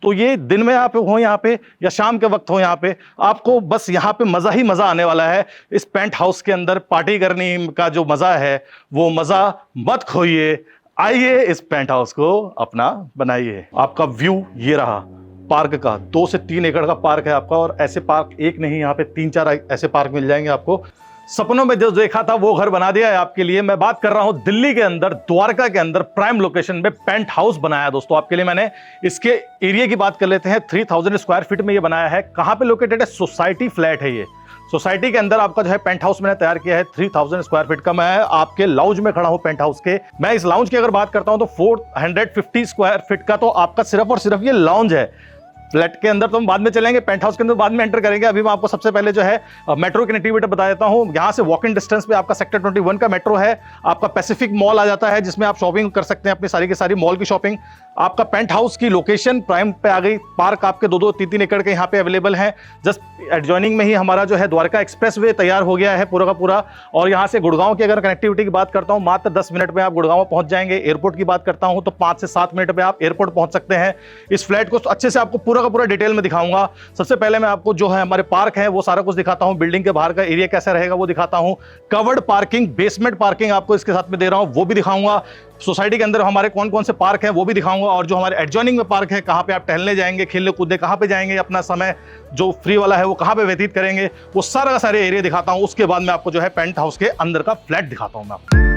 तो ये दिन में आप हो यहाँ पे या शाम के वक्त हो यहाँ पे, आपको बस यहाँ पे मज़ा ही मज़ा आने वाला है। इस पेंट हाउस के अंदर पार्टी करने का जो मज़ा है वो मज़ा मत खोइए। आइए इस पेंट हाउस को अपना बनाइए। आपका व्यू ये रहा पार्क का, 2 से 3 एकड़ का पार्क है आपका, और ऐसे पार्क एक नहीं, यहाँ पे 3-4 ऐसे पार्क मिल जाएंगे आपको। सपनों में जो देखा था वो घर बना दिया है आपके लिए। मैं बात कर रहा हूं दिल्ली के अंदर, द्वारका के अंदर प्राइम लोकेशन में पेंट हाउस बनाया दोस्तों आपके लिए मैंने। इसके एरिया की बात कर लेते हैं। 3000 स्क्वायर फीट में ये बनाया है। कहां पे लोकेटेड है? सोसाइटी फ्लैट है ये। सोसाइटी के अंदर आपका जो है पेंट हाउस मैंने तैयार किया है 3000 स्क्वायर फीट का। मैं आपके लाउंज में खड़ा हूं पेंट हाउस के। मैं इस लाउंज की अगर बात करता हूं तो 450 स्क्वायर फीट का तो आपका सिर्फ और सिर्फ ये लाउंज है। फ्लैट के अंदर तो हम बाद में चलेंगे, पेंट हाउस के अंदर बाद में एंटर करेंगे। अभी मैं आपको सबसे पहले जो है मेट्रो कनेक्टिविटी बता देता हूं। यहां से वॉकिंग डिस्टेंस पे आपका सेक्टर 21 का मेट्रो है। आपका पैसिफिक मॉल आ जाता है जिसमें आप शॉपिंग कर सकते हैं, अपनी सारी की सारी मॉल की शॉपिंग। आपका पेंट हाउस की लोकेशन प्राइम पे आ गई। पार्क आपके 2-2, 3-3 एकड़ के यहाँ पे अवेलेबल हैं। जस्ट एडजॉइनिंग में ही हमारा जो है द्वारका एक्सप्रेसवे तैयार हो गया है पूरा का पूरा। और यहाँ से गुड़गांव की अगर कनेक्टिविटी की बात करता हूँ, मात्र 10 मिनट में आप गुड़गांव पहुंच जाएंगे। एयरपोर्ट की बात करता हूँ तो 5 से 7 मिनट में आप एयरपोर्ट पहुंच सकते हैं। इस फ्लैट को अच्छे से आपको पूरा का पूरा डिटेल में दिखाऊंगा। सबसे पहले मैं आपको जो है हमारे पार्क है वो सारा कुछ दिखाता हूँ। बिल्डिंग के बाहर का एरिया कैसा रहेगा वो दिखाता हूँ। कवर्ड पार्किंग, बेसमेंट पार्किंग आपको इसके साथ में दे रहा हूँ, वो भी दिखाऊंगा। सोसाइटी के अंदर हमारे कौन कौन से पार्क हैं वो भी दिखाऊंगा। और जो हमारे एडजॉइनिंग में पार्क है, कहाँ पे आप टहलने जाएंगे, खेलने कूदने कहाँ पे जाएंगे, अपना समय जो फ्री वाला है वो कहाँ पे व्यतीत करेंगे, वो सारा का सारे एरिया दिखाता हूँ। उसके बाद मैं आपको जो है पेंट हाउस के अंदर का फ्लैट दिखाता हूँ मैं आपको।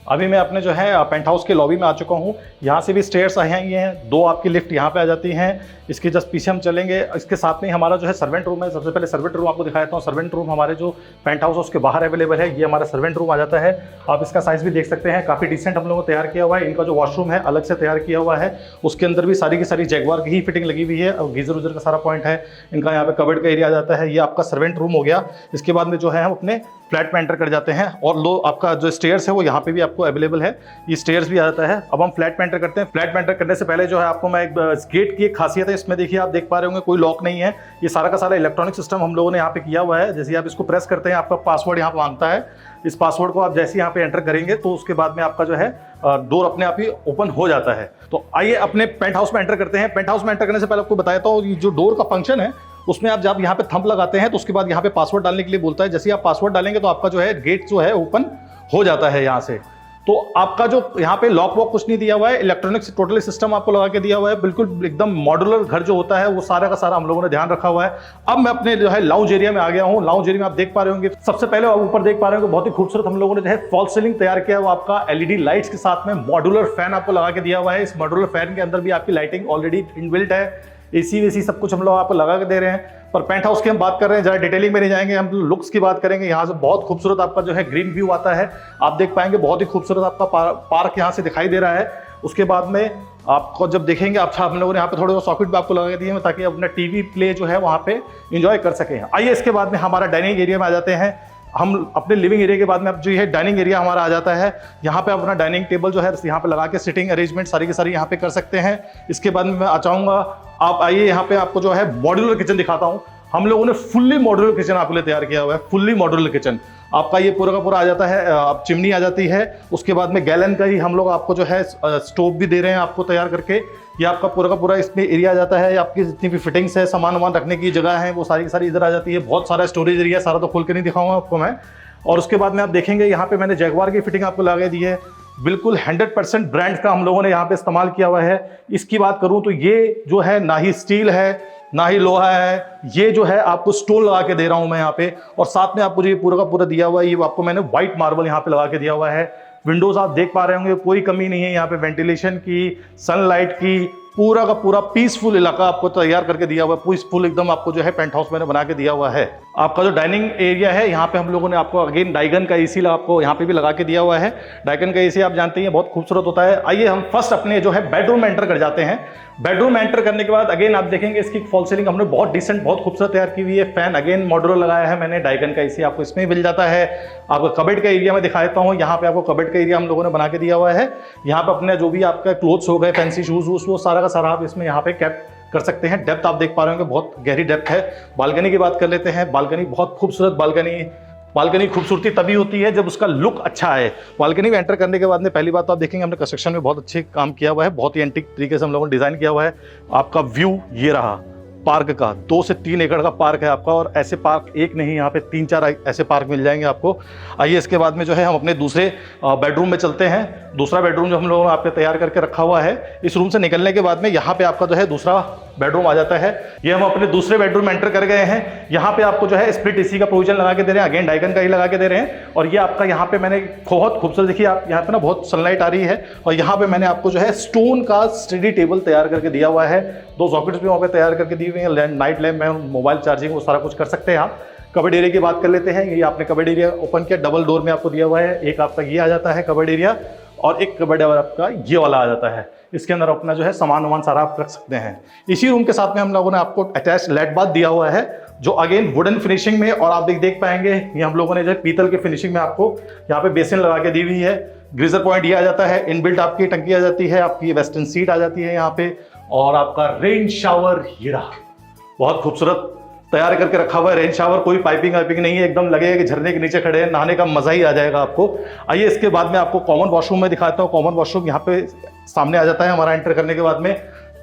अभी मैं अपने जो है पेंट हाउस के लॉबी में आ चुका हूँ। यहाँ से भी स्टेयर्स आए हैं, 2 आपकी लिफ्ट यहाँ पे आ जाती हैं। इसके जस्ट पीछे हम चलेंगे। इसके साथ में हमारा जो है सर्वेंट रूम है। सबसे पहले सर्वेंट रूम आपको दिखाता हूँ। सर्वेंट रूम हमारे जो पेंट हाउस है उसके बाहर अवेलेबल है। ये हमारा सर्वेंट रूम आ जाता है। आप इसका साइज भी देख सकते हैं, काफ़ी डिसेंट हम लोगों ने तैयार किया हुआ है। इनका जो वॉशरूम है अलग से तैयार किया हुआ है। उसके अंदर भी सारी की सारी जैगवार की ही फिटिंग लगी हुई है और गीजर उजर का सारा पॉइंट है। इनका यहाँ पे कबर्ड का एरिया आ जाता है। ये आपका सर्वेंट रूम हो गया। इसके बाद में जो है हम अपने फ्लैट में एंटर कर जाते हैं। और लो आपका जो स्टेयर्स है वो यहाँ पे भी आपको अवेलेबल है। ये स्टेयर्स भी आ जाता है। अब हम फ्लैट में एंटर करते हैं। फ्लैट में एंटर करने से पहले जो है आपको मैं एक गेट की एक खासियत है इसमें, देखिए आप देख पा रहे होंगे कोई लॉक नहीं है। ये सारा का सारा इलेक्ट्रॉनिक सिस्टम हम लोगों ने यहाँ पे किया हुआ है। जैसे आप इसको प्रेस करते हैं आपका पासवर्ड यहाँ पे मांगता है। इस पासवर्ड को आप जैसे यहाँ पे एंटर करेंगे तो उसके बाद में आपका जो है डोर अपने आप ही ओपन हो जाता है। तो आइए अपने पेंट हाउस में एंटर करते हैं। पेंट हाउस में एंटर करने से पहले आपको बताता हूँ ये जो डोर का फंक्शन है उसमें आप जब यहाँ पे थंब लगाते हैं तो उसके बाद यहाँ पे पासवर्ड डालने के लिए बोलता है। जैसे ही आप पासवर्ड डालेंगे तो आपका जो है गेट जो है ओपन हो जाता है यहाँ से। तो आपका जो यहाँ पे लॉक वॉक कुछ नहीं दिया हुआ है, इलेक्ट्रॉनिक्स टोटली सिस्टम आपको लगा के दिया हुआ है। बिल्कुल एकदम मॉड्यूलर घर जो होता है वो सारा का सारा हम लोगों ने ध्यान रखा हुआ है। अब मैं अपने जो है लाउंज एरिया में आ गया हूँ। लाउंज एरिया में आप देख पा रहे होंगे, सबसे पहले आप ऊपर देख पा रहे होंगे बहुत ही खूबसूरत हम लोगों ने जो है फॉल सीलिंग तैयार किया हुआ आपका एलईडी लाइट्स के साथ में मॉड्यूलर फैन आपको लगा के दिया हुआ है। इस मॉड्यूलर फैन के अंदर भी आपकी लाइटिंग ऑलरेडी इनबिल्ट है। एसी वेसी सब कुछ हम लोग आपको लगा के दे रहे हैं। पर पेंट हाउस की हम बात कर रहे हैं, ज़्यादा डिटेलिंग में नहीं जाएंगे, हम लुक्स की बात करेंगे। यहाँ से बहुत खूबसूरत आपका जो है ग्रीन व्यू आता है, आप देख पाएंगे। बहुत ही खूबसूरत आपका पार्क यहाँ से दिखाई दे रहा है। उसके बाद में आपको जब देखेंगे आप, हम लोगों ने यहाँ पे थोड़े सॉकेट भी आपको लगा दिए हैं ताकि अपना टीवी प्ले जो है वहाँ पे एंजॉय कर सकें। आइए इसके बाद में हमारा डाइनिंग एरिया में आ जाते हैं। हम अपने लिविंग एरिया के बाद में अब जो है डाइनिंग एरिया हमारा आ जाता है। यहाँ पे अपना डाइनिंग टेबल जो है यहाँ पे लगा के सिटिंग अरेंजमेंट सारी की सारी यहाँ पे कर सकते हैं। इसके बाद में मैं आ चाहूँगा, आप आइए यहाँ पे आपको जो है मॉड्यूलर किचन दिखाता हूँ। हम लोगों ने फुल्ली मॉड्यूलर किचन आपके लिए तैयार किया हुआ है। फुल्ली मॉड्यूलर किचन आपका ये पूरा का पूरा आ जाता है। आप चिमनी आ जाती है। उसके बाद में गैलन का ही हम लोग आपको जो है स्टोव भी दे रहे हैं आपको तैयार करके। ये आपका पूरा का पूरा इसमें एरिया आ जाता है। आपकी जितनी भी फिटिंग्स है, सामान वामान रखने की जगह है, वो सारी की सारी इधर आ जाती है। बहुत सारा स्टोरेज एरिया, सारा तो खोल के नहीं दिखाऊंगा आपको मैं। और उसके बाद में आप देखेंगे यहाँ पे मैंने जैगवार की फिटिंग आपको लगा दी है। बिल्कुल 100% ब्रांड का हम लोगों ने यहाँ पे इस्तेमाल किया हुआ है। इसकी बात करूँ तो ये जो है ना ही स्टील है ना ही लोहा है, ये जो है आपको स्टोन लगा के दे रहा हूँ मैं यहाँ पे। और साथ में आपको जो ये पूरा का पूरा दिया हुआ है, ये आपको मैंने व्हाइट मार्बल यहाँ पे लगा के दिया हुआ है। विंडोज आप देख पा रहे होंगे, कोई कमी नहीं है यहाँ पे वेंटिलेशन की, सनलाइट की, पूरा का पूरा पीसफुल इलाका आपको तैयार करके दिया हुआ है, पीसफुल एकदम आपको जो है पेंट हाउस मैंने बना के दिया हुआ है। आपका जो डाइनिंग एरिया है यहाँ पे हम लोगों ने आपको अगेन डाइगन का एसी आपको यहाँ पे भी लगा के दिया हुआ है। डाइगन का एसी आप जानते हैं बहुत खूबसूरत होता है। आइए हम फर्स्ट अपने जो है बेडरूम में एंटर कर जाते हैं। बेडरूम में एंटर करने के बाद अगेन आप देखेंगे इसकी फॉल सीलिंग हमने बहुत डिसेंट, बहुत खूबसूरत तैयार की हुई है। फैन अगेन मॉड्यूलर लगाया है मैंने, डाइगन का एसी आपको इसमें मिल जाता है। आपको कबर्ड का एरिया में दिखा देता हूँ, यहाँ पे आपको कबर्ड का एरिया हम लोगों ने बना के दिया हुआ है। यहाँ पे अपने जो भी आपका क्लोथ्स हो गए, फैंसी शूज वूज, वो सारा का सारा आप इसमें यहाँ पे कैप कर सकते हैं। डेप्थ आप देख पा रहे होंगे, बहुत गहरी डेप्थ है। बालकनी की बात कर लेते हैं। बालकनी बहुत खूबसूरत बालकनी खूबसूरती तभी होती है जब उसका लुक अच्छा है। बालकनी में एंटर करने के बाद में पहली बात तो आप देखेंगे हमने कंस्ट्रक्शन में बहुत अच्छे काम किया हुआ है, बहुत ही एंटीक तरीके से हम लोगों ने डिजाइन किया हुआ है। आपका व्यू ये रहा पार्क का, 2 से 3 एकड़ का पार्क है आपका, और ऐसे पार्क एक नहीं, यहाँ पे 3-4 ऐसे पार्क मिल जाएंगे आपको। आइए इसके बाद में जो है हम अपने दूसरे बेडरूम में चलते हैं। दूसरा बेडरूम जो हम लोगों ने आपके तैयार करके रखा हुआ है, इस रूम से निकलने के बाद में यहाँ पे आपका जो है दूसरा बेडरूम आ जाता है। ये हम अपने दूसरे बेडरूम में एंटर कर गए हैं। यहाँ पे आपको जो है स्प्लिट एसी का प्रोविजन लगा के दे रहे हैं, अगेन डाइगन का ही लगा के दे रहे हैं। और ये आपका यहाँ पे मैंने बहुत खूबसूरत, देखिए आप यहाँ पे ना बहुत सनलाइट आ रही है, और यहाँ पे मैंने आपको जो है स्टोन का स्टडी टेबल तैयार करके दिया हुआ है। 2 सॉकेट्स भी वहाँ पे तैयार करके दी हुई है, नाइट लैम्प में मोबाइल चार्जिंग वो सारा कुछ कर सकते हैं आप। कबर्ड एरिया की बात कर लेते हैं। ये आपने कबर्ड एरिया ओपन किया, डबल डोर में आपको दिया हुआ है। एक आपका ये आ जाता है कबर्ड एरिया, और एक कबर्ड आपका ये वाला आ जाता है। इसके अंदर अपना जो है सामान सारा आप रख सकते हैं। इसी रूम के साथ में हम लोगों ने आपको अटैच लेट बाथ दिया हुआ है, जो अगेन वुडन फिनिशिंग में, और आप देख पाएंगे ये हम लोगों ने जो है पीतल के फिनिशिंग में आपको यहाँ पे बेसिन लगा के दी हुई है। ग्रीजर पॉइंट ये आ जाता है, इनबिल्ट आपकी टंकी आ जाती है, आपकी वेस्टर्न सीट आ जाती है यहाँ पे, और आपका रेन शावर ये रहा, बहुत खूबसूरत तैयार करके रखा हुआ है। रेन शावर, कोई पाइपिंग वाइपिंग नहीं है, एकदम लगेगा कि झरने के नीचे खड़े हैं, नहाने का मजा ही आ जाएगा आपको। आइए इसके बाद में आपको कॉमन वॉशरूम में दिखाता हूँ। कॉमन वॉशरूम यहाँ पे सामने आ जाता है हमारा एंटर करने के बाद में।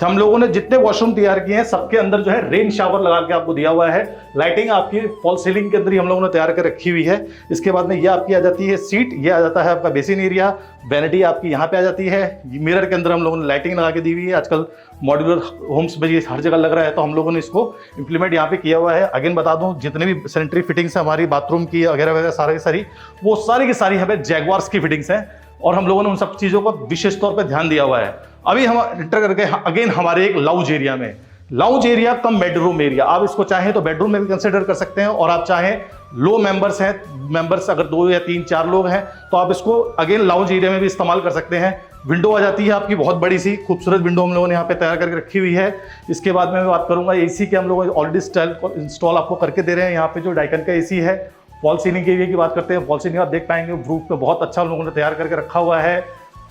हम लोगों ने जितने वॉशरूम तैयार किए हैं सबके अंदर जो है रेन शावर लगा के आपको दिया हुआ है। लाइटिंग आपकी फॉल सीलिंग के अंदर ही हम लोगों ने तैयार कर रखी हुई है। इसके बाद में ये आपकी आ जाती है सीट, ये आ जाता है आपका बेसिन एरिया, वैनिटी आपकी यहाँ पे आ जाती है। मिरर के अंदर हम लोगों ने लाइटिंग लगा के दी हुई है। आजकल मॉड्यूलर होम्स में ये हर जगह लग रहा है, तो हम लोगों ने इसको इंप्लीमेंट यहाँ पे किया हुआ है। अगेन बता दूं, जितने भी सैनिटरी फिटिंग्स है हमारी बाथरूम की वगैरह वगैरह सारी वो सारी की सारी हमें जैगवार्स की फिटिंग्स हैं, और हम लोगों ने उन सब चीज़ों का विशेष तौर पे ध्यान दिया हुआ है। अभी हम एंटर करके अगेन हमारे एक लाउंज एरिया में, लाउंज एरिया कम बेडरूम एरिया, आप इसको चाहें तो बेडरूम में भी कंसिडर कर सकते हैं, और आप चाहें लो मेंबर्स हैं, मेंबर्स अगर 2 या 3-4 लोग हैं तो आप इसको अगेन लाउंज एरिया में भी इस्तेमाल कर सकते हैं। विंडो आ जाती है आपकी बहुत बड़ी सी खूबसूरत विंडो हम लोगों ने यहाँ पे तैयार करके रखी हुई है। इसके बाद में मैं बात करूंगा एसी के, हम लोग ऑलरेडी इंस्टॉल आपको करके दे रहे हैं यहाँ पे जो डाइकन का एसी है। फॉल सीलिंग एरिया की बात करते हैं, फॉल सीलिंग आप देख पाएंगे रूफ पे बहुत अच्छा हम लोगों ने तैयार करके रखा हुआ है।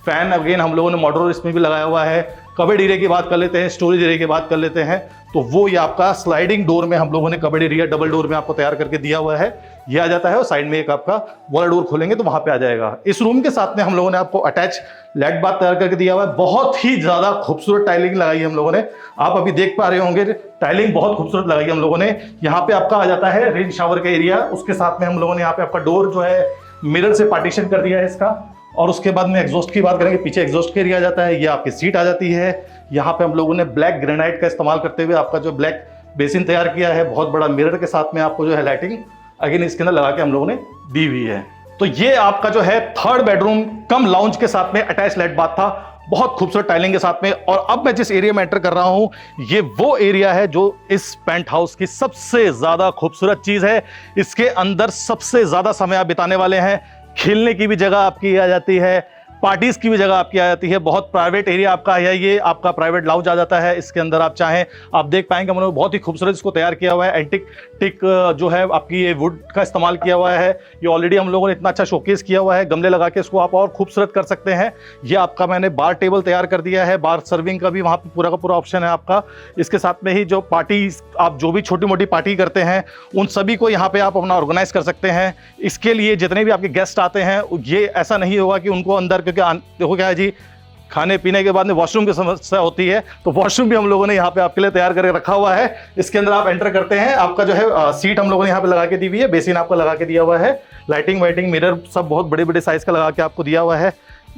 फैन अगेन हम लोगों ने मॉड्यूलर इसमें भी लगाया हुआ है। कबर्ड एरिया की बात कर लेते हैं, स्टोरेज एरिया की बात कर लेते हैं, तो वो ये आपका स्लाइडिंग डोर में हम लोगों ने कबर्ड एरिया डबल डोर में आपको तैयार करके दिया हुआ है। ये आ जाता है, और साइड में एक आपका वाला डोर खोलेंगे तो वहां पे आ जाएगा। इस रूम के साथ में हम लोगों ने आपको अटैच लेट बाथ तैयार करके दिया हुआ है। बहुत ही ज्यादा खूबसूरत टाइलिंग लगाई है हम लोगों ने, आप अभी देख पा रहे होंगे टाइलिंग बहुत खूबसूरत लगाई है हम लोगों ने। यहाँ पे आपका आ जाता है रेन शावर का एरिया, उसके साथ में हम लोगों ने यहाँ पे आपका डोर जो है मिरर से पार्टीशन कर दिया है इसका। और उसके बाद में एग्जॉस्ट की बात करेंगे, पीछे एग्जॉस्ट का एरिया आ जाता है, ये आपकी सीट आ जाती है। यहाँ पे हम लोगों ने ब्लैक ग्रेनाइट का इस्तेमाल करते हुए आपका जो ब्लैक बेसिन तैयार किया है, बहुत बड़ा मिरर के साथ में आपको जो है लाइटिंग अगेन इसके अंदर लगा के हम लोगों ने दी हुई है। तो ये आपका जो है 3rd बेडरूम कम लाउंज के साथ में अटैच लेट बाथ था, बहुत खूबसूरत टाइलिंग के साथ में। और अब मैं जिस एरिया में एंटर कर रहा हूं, ये वो एरिया है जो इस पेंट हाउस की सबसे ज्यादा खूबसूरत चीज है। इसके अंदर सबसे ज्यादा समय आप बिताने वाले हैं। खेलने की भी जगह आपकी आ जाती है, पार्टीज की भी जगह आपकी आ जाती है, बहुत प्राइवेट एरिया आपका है, ये आपका प्राइवेट लाउंज आ जाता है। इसके अंदर आप चाहें, आप देख पाएंगे हमने बहुत ही खूबसूरत इसको तैयार किया हुआ है। एंटिक टिक जो है आपकी ये वुड का इस्तेमाल किया हुआ है। ये ऑलरेडी हम लोगों ने इतना अच्छा शोकेस किया हुआ है, गमले लगा के इसको आप और खूबसूरत कर सकते हैं। ये आपका मैंने बार टेबल तैयार कर दिया है, बार सर्विंग का भी वहाँ पर पूरा का पूरा ऑप्शन है आपका। इसके साथ में ही जो पार्टी, आप जो भी छोटी मोटी पार्टी करते हैं उन सभी को यहाँ पे आप अपना ऑर्गेनाइज कर सकते हैं। इसके लिए जितने भी आपके गेस्ट आते हैं, ये ऐसा नहीं होगा कि उनको अंदर, क्योंकि देखो क्या है जी, खाने पीने के बाद में वॉशरूम की समस्या होती है, तो वॉशरूम भी हम लोगों ने यहाँ पे आपके लिए तैयार करके रखा हुआ है। इसके अंदर आप एंटर करते हैं, आपका जो है सीट हम लोगों ने यहाँ पे लगा के दी हुई है, बेसिन आपको लगा के दिया हुआ है, लाइटिंग वाइटिंग मिरर सब बहुत बड़े बड़े साइज का लगा के आपको दिया हुआ है।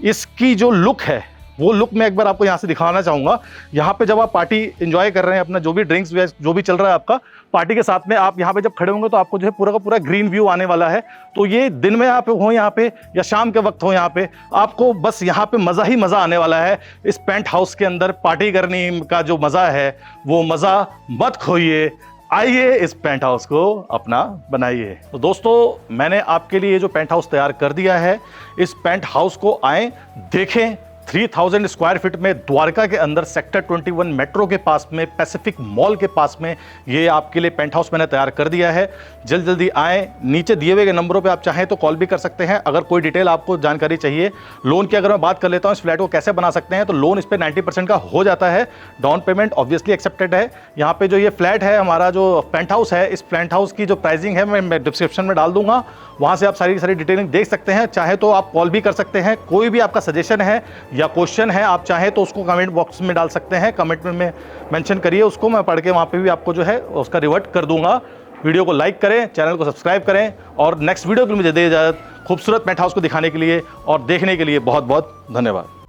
इसकी जो लुक है वो लुक मैं एक बार आपको यहाँ से दिखाना चाहूँगा। यहाँ पे जब आप पार्टी एंजॉय कर रहे हैं, अपना जो भी ड्रिंक्स जो भी चल रहा है आपका पार्टी के साथ में, आप यहाँ पे जब खड़े होंगे तो आपको जो है पूरा का पूरा ग्रीन व्यू आने वाला है। तो ये दिन में आप हो यहाँ पे या शाम के वक्त हो यहाँ पे, आपको बस यहाँ पे मज़ा ही मज़ा आने वाला है। इस पेंट हाउस के अंदर पार्टी करने का जो मज़ा है वो मज़ा मत खोइए, आइए इस पेंट हाउस को अपना बनाइए। तो दोस्तों मैंने आपके लिए जो पेंट हाउस तैयार कर दिया है, इस पेंट हाउस को आएँ देखें। 3000 स्क्वायर फीट में द्वारका के अंदर सेक्टर 21 मेट्रो के पास में, पैसिफिक मॉल के पास में ये आपके लिए पेंट हाउस मैंने तैयार कर दिया है। जल्दी आएँ, नीचे दिए हुए नंबरों पे आप चाहें तो कॉल भी कर सकते हैं। अगर कोई डिटेल आपको जानकारी चाहिए, लोन की अगर मैं बात कर लेता हूँ इस फ्लैट को कैसे बना सकते हैं, तो लोन इस पर 90% का हो जाता है। डाउन पेमेंट ऑब्वियसली एक्सेप्टेड है। यहाँ पे जो ये फ्लैट है, हमारा जो पेंट हाउस है, इस पेंट हाउस की जो प्राइसिंग है मैं डिस्क्रिप्शन में डाल दूंगा, वहाँ से आप सारी डिटेलिंग देख सकते हैं। चाहे तो आप कॉल भी कर सकते हैं। कोई भी आपका सजेशन है या क्वेश्चन है, आप चाहें तो उसको कमेंट बॉक्स में डाल सकते हैं। कमेंट में मेंशन करिए उसको, मैं पढ़ के वहाँ पे भी आपको जो है उसका रिवर्ट कर दूंगा। वीडियो को लाइक करें, चैनल को सब्सक्राइब करें और नेक्स्ट वीडियो के लिए मुझे दे इजाज़त। खूबसूरत पेंट हाउस को दिखाने के लिए और देखने के लिए बहुत बहुत धन्यवाद।